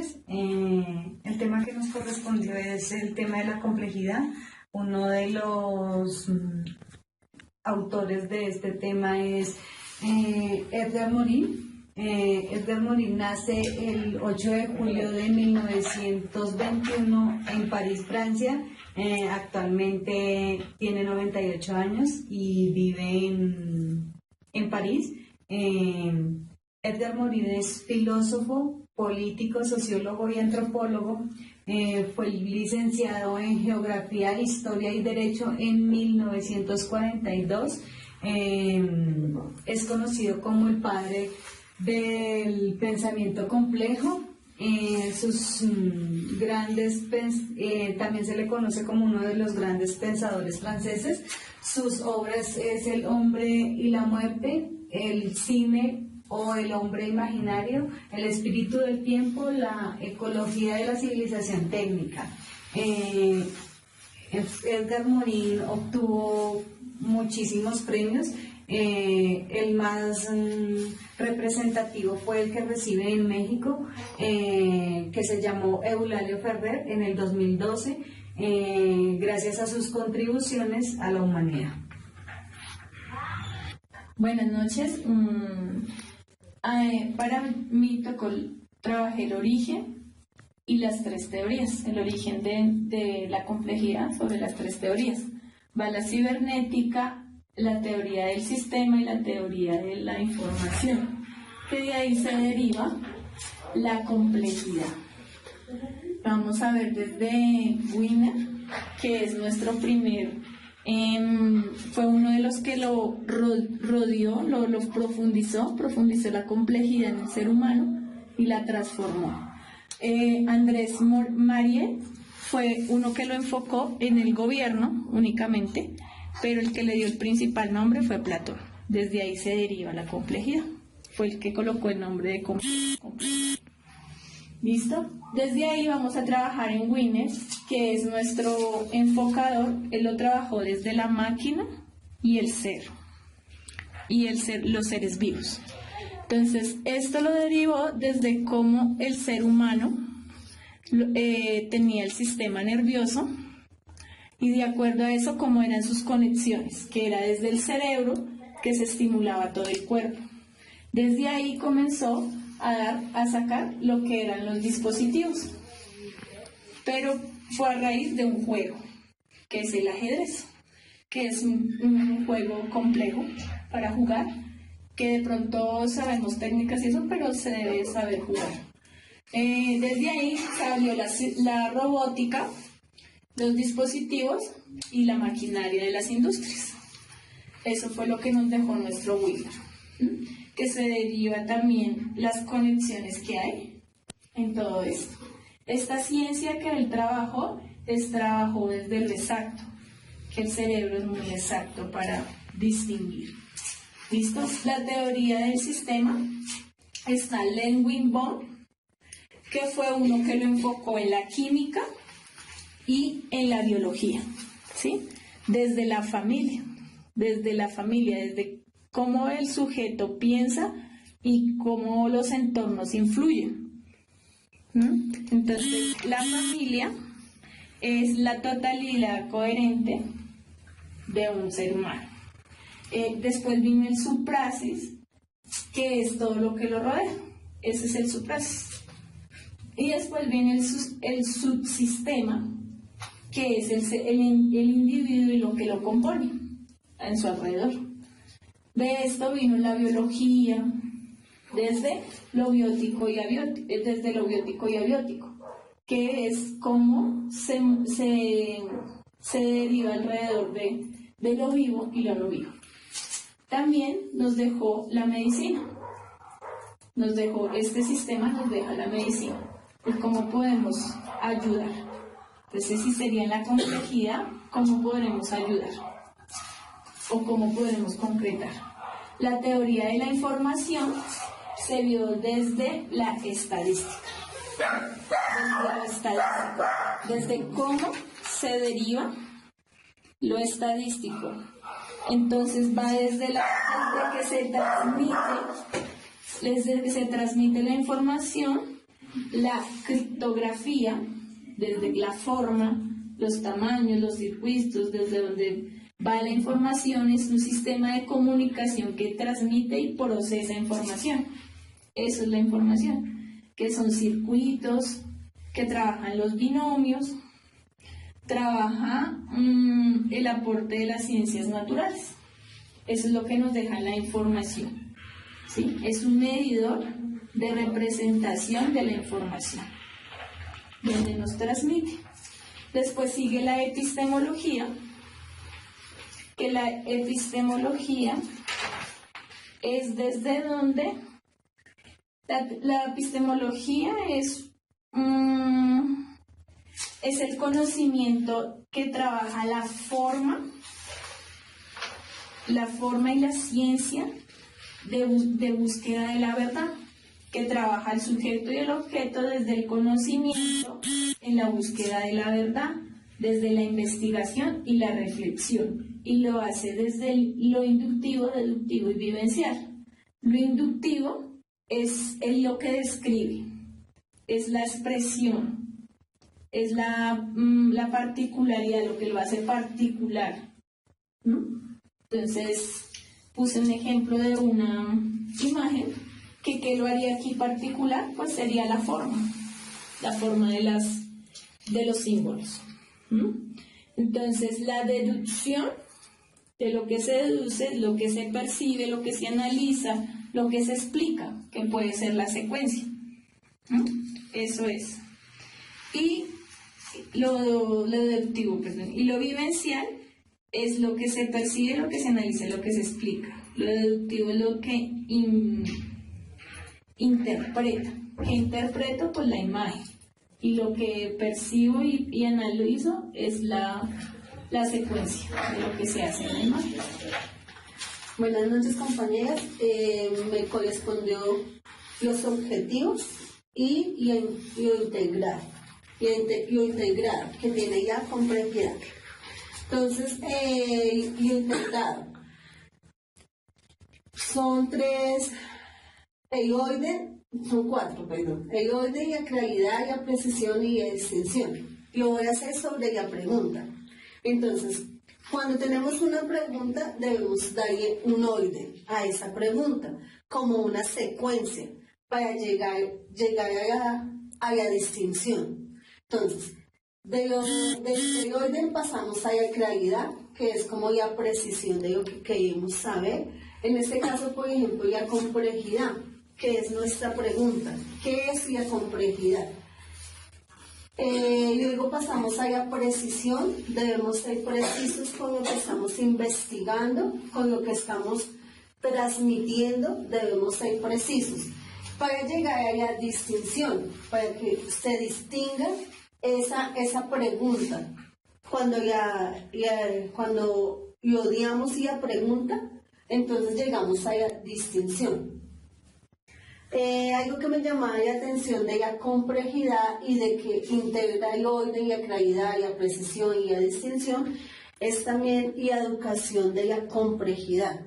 noches. El tema que nos correspondió es el tema de la complejidad. Uno de los autores de este tema es Edgar Morin. Edgar Morin nace el 8 de julio de 1921 en París, Francia. Actualmente tiene 98 años y vive en París. Edgar Morin es filósofo, político, sociólogo y antropólogo. Fue licenciado en Geografía, Historia y Derecho en 1942. Es conocido como el padre del pensamiento complejo. También se le conoce como uno de los grandes pensadores franceses. Sus obras es El hombre y la muerte, El cine o El hombre imaginario, El espíritu del tiempo, La ecología de la civilización técnica. Edgar Morin obtuvo muchísimos premios. El más representativo fue el que recibe en México, que se llamó Eulalio Ferrer en el 2012, gracias a sus contribuciones a la humanidad. Buenas noches. Para mí trabajé el origen y las tres teorías, el origen de la complejidad sobre las tres teorías. Va la cibernética, la teoría del sistema y la teoría de la información, que de ahí se deriva la complejidad. Vamos a ver desde Wiener, que es nuestro primer, fue uno de los que lo rodeó, lo profundizó la complejidad en el ser humano y la transformó. Andrés Marie fue uno que lo enfocó en el gobierno únicamente, pero el que le dio el principal nombre fue Platón. Desde ahí se deriva la complejidad. Fue el que colocó el nombre de complejidad. ¿Listo? Desde ahí vamos a trabajar en Wiener, que es nuestro enfocador. Él lo trabajó desde la máquina y el ser. Y los seres vivos. Entonces, esto lo derivó desde cómo el ser humano tenía el sistema nervioso, y de acuerdo a eso, cómo eran sus conexiones, que era desde el cerebro que se estimulaba todo el cuerpo. Desde ahí comenzó a sacar lo que eran los dispositivos, pero fue a raíz de un juego, que es el ajedrez, que es un juego complejo para jugar, que de pronto sabemos técnicas y eso, pero se debe saber jugar. Desde ahí salió la robótica, los dispositivos y la maquinaria de las industrias. Eso fue lo que nos dejó nuestro Wiener, que se deriva también las conexiones que hay en todo esto. Esta ciencia que él trabajó desde lo exacto, que el cerebro es muy exacto para distinguir. ¿Listo? La teoría del sistema está Ludwig von, que fue uno que lo enfocó en la química y en la biología, ¿sí? Desde la familia, desde cómo el sujeto piensa y cómo los entornos influyen. Entonces, la familia es la totalidad coherente de un ser humano. Después viene el suprasis, que es todo lo que lo rodea. Ese es el suprasis. Y después viene el subsistema, que es el individuo y lo que lo compone en su alrededor. De esto vino la biología, desde lo biótico y abiótico, que es cómo se deriva alrededor de lo vivo y lo no vivo. También nos dejó la medicina, este sistema nos deja la medicina, y cómo podemos ayudar. Entonces, si sería en la complejidad, ¿cómo podremos ayudar? ¿O cómo podremos concretar? La teoría de la información se vio desde la estadística. Desde cómo se deriva lo estadístico. Entonces va desde que se transmite la información la criptografía, desde la forma, los tamaños, los circuitos, desde donde va la información, es un sistema de comunicación que transmite y procesa información. Eso es la información, que son circuitos, que trabajan los binomios, trabaja el aporte de las ciencias naturales. Eso es lo que nos deja la información, ¿sí? Es un medidor de representación de la información, donde nos transmite. Después sigue la epistemología, que la epistemología es desde donde la epistemología es el conocimiento que trabaja la forma y la ciencia de búsqueda de la verdad, que trabaja el sujeto y el objeto desde el conocimiento en la búsqueda de la verdad, desde la investigación y la reflexión, y lo hace desde lo inductivo, deductivo y vivencial. Lo inductivo es lo que describe, es la expresión, es la particularidad, lo que lo hace particular, ¿no? Entonces, puse un ejemplo de una imagen que lo haría aquí particular, pues sería la forma de los símbolos. Entonces, la deducción de lo que se deduce, lo que se percibe, lo que se analiza, lo que se explica, que puede ser la secuencia. Eso es. Y lo deductivo, perdón. Y lo vivencial es lo que se percibe, lo que se analiza, lo que se explica. Lo deductivo es lo que interpreta. ¿Qué interpreto? Pues la imagen. Y lo que percibo y analizo es la secuencia de lo que se hace en la imagen. Buenas noches, compañeras. Me correspondió los objetivos y lo integral. Lo integral, que tiene ya complejidad. Entonces, lo integrado. Son cuatro, perdón. El orden y la claridad, y la precisión y la extensión. Lo voy a hacer sobre la pregunta. Entonces, cuando tenemos una pregunta, debemos darle un orden a esa pregunta, como una secuencia, para llegar a la distinción. Entonces, del orden pasamos a la claridad, que es como la precisión de lo que queremos saber. En este caso, por ejemplo, la complejidad, que es nuestra pregunta. ¿Qué es la complejidad? Luego pasamos a la precisión. Debemos ser precisos con lo que estamos investigando, con lo que estamos transmitiendo, debemos ser precisos. Para llegar a la distinción, para que se distinga esa pregunta, cuando lo odiamos y la pregunta, entonces llegamos a la distinción. Algo que me llamaba la atención de la complejidad y de que integra el orden, la claridad, la precisión y la distinción es también la educación de la complejidad.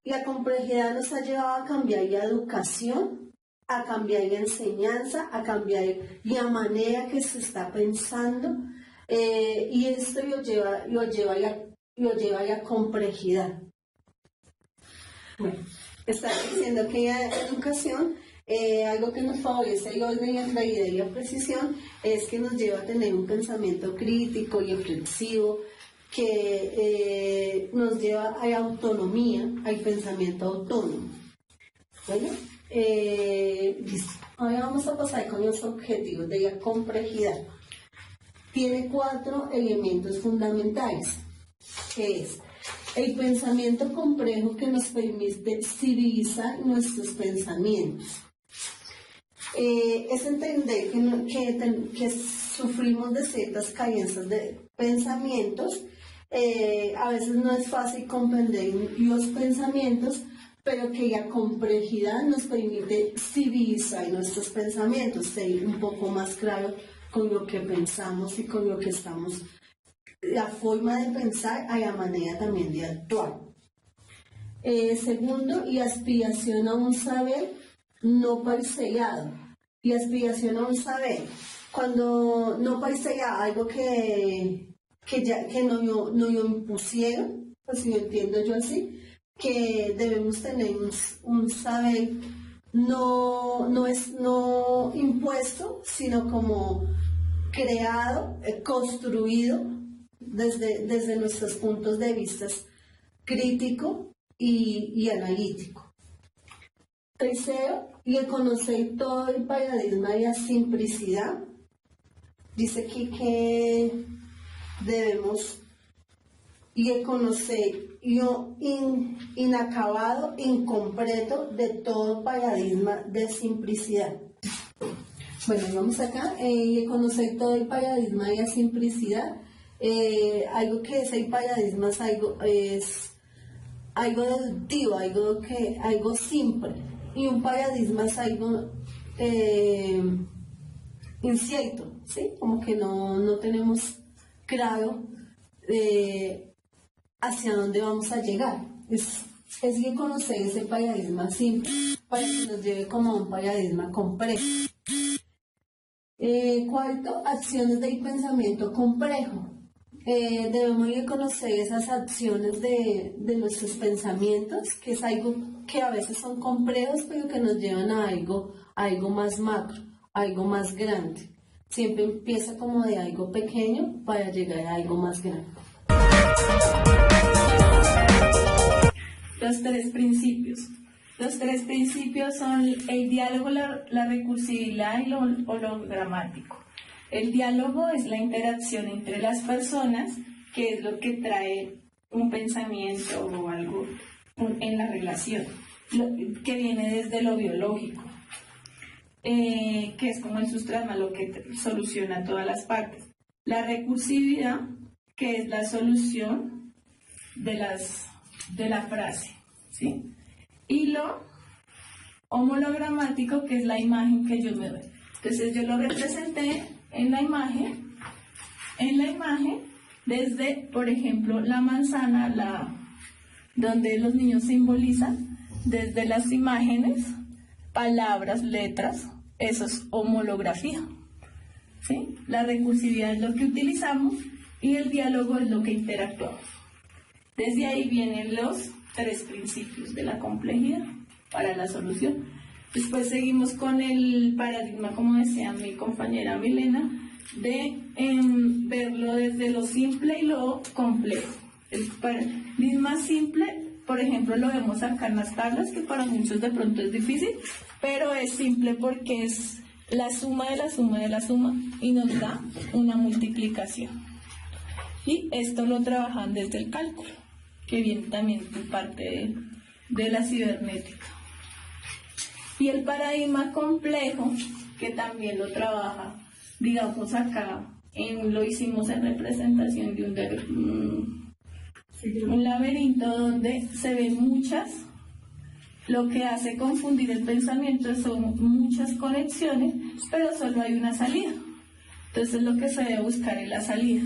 La complejidad nos ha llevado a cambiar la educación, a cambiar la enseñanza, a cambiar la manera que se está pensando, y esto lo lleva a la complejidad. Bueno, está diciendo que la educación, algo que nos favorece el orden, la claridad y la precisión, es que nos lleva a tener un pensamiento crítico y reflexivo, que nos lleva a la autonomía, al pensamiento autónomo. ¿Vale? Listo. Ahora vamos a pasar con los objetivos de la complejidad. Tiene 4 elementos fundamentales, que es el pensamiento complejo, que nos permite civilizar nuestros pensamientos. Es entender que sufrimos de ciertas carencias de pensamientos. A veces no es fácil comprender los pensamientos, pero que la complejidad nos permite civilizar nuestros pensamientos, ser un poco más claro con lo que pensamos y con lo que estamos, la forma de pensar a la manera también de actuar. Segundo, y aspiración a un saber no parcelado y aspiración a un saber. Cuando no parcelado, algo que no yo impusieron, pues si lo entiendo yo así, que debemos tener un saber no impuesto, sino como creado, construido desde nuestros puntos de vista crítico y analítico. Tercero, y el conocer todo el paradigma y la simplicidad. Dice aquí que debemos y el conocer lo inacabado, incompleto de todo paradigma de simplicidad. Bueno, vamos acá, y el conocer todo el paradigma y la simplicidad. Algo que es el paradigma es algo deductivo, algo simple, y un paradigma es algo incierto, ¿sí? Como que no tenemos claro hacia dónde vamos a llegar. Es que conocer ese paradigma simple para que nos lleve como a un paradigma complejo. Cuarto, acciones del pensamiento complejo. Debemos de conocer esas acciones de nuestros pensamientos, que es algo que a veces son complejos, pero que nos llevan a algo más macro, algo más grande. Siempre empieza como de algo pequeño para llegar a algo más grande. Los tres principios. Los tres principios son el diálogo, la recursividad y lo hologramático. El diálogo es la interacción entre las personas, que es lo que trae un pensamiento o algo en la relación, que viene desde lo biológico, que es como el sustrasma, lo que soluciona todas las partes. La recursividad, que es la solución de la frase, ¿sí? Y lo homologramático, que es la imagen que yo me doy. Entonces yo lo representé en la imagen desde, por ejemplo, la manzana, donde los niños simbolizan, desde las imágenes, palabras, letras, eso es homolografía, ¿sí? La recursividad es lo que utilizamos y el diálogo es lo que interactuamos. Desde ahí vienen los tres principios de la complejidad para la solución. Después seguimos con el paradigma, como decía mi compañera Milena, de verlo desde lo simple y lo complejo. El paradigma simple, por ejemplo, lo vemos acá en las tablas, que para muchos de pronto es difícil, pero es simple porque es la suma de la suma de la suma y nos da una multiplicación. Y esto lo trabajan desde el cálculo, que viene también de parte de la cibernética. Y el paradigma complejo, que también lo trabaja, digamos acá, lo hicimos en representación de un laberinto donde se ven muchas, lo que hace confundir el pensamiento son muchas conexiones, pero solo hay una salida. Entonces lo que se debe buscar es la salida.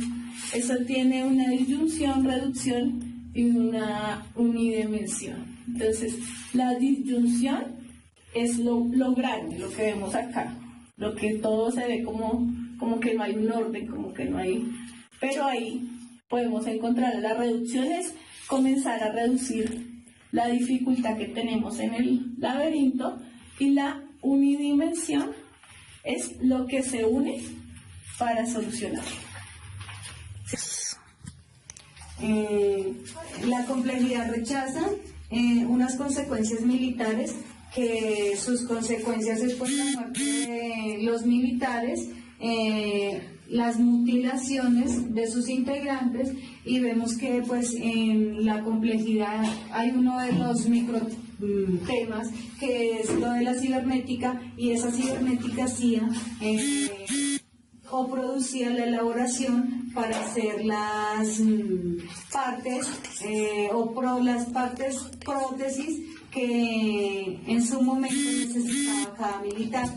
Eso tiene una disyunción, reducción y una unidimensión. Entonces la disyunción es lo grande, lo que vemos acá, lo que todo se ve como que no hay un orden, como que no hay, pero ahí podemos encontrar las reducciones, comenzar a reducir la dificultad que tenemos en el laberinto, y la unidimensión es lo que se une para solucionar. La complejidad rechaza unas consecuencias militares, que sus consecuencias es pues la muerte de los militares, las mutilaciones de sus integrantes, y vemos que pues en la complejidad hay uno de los micro temas, que es lo de la cibernética, y esa cibernética hacía o producía la elaboración para hacer las partes las partes prótesis que en su momento necesitaba cada militar.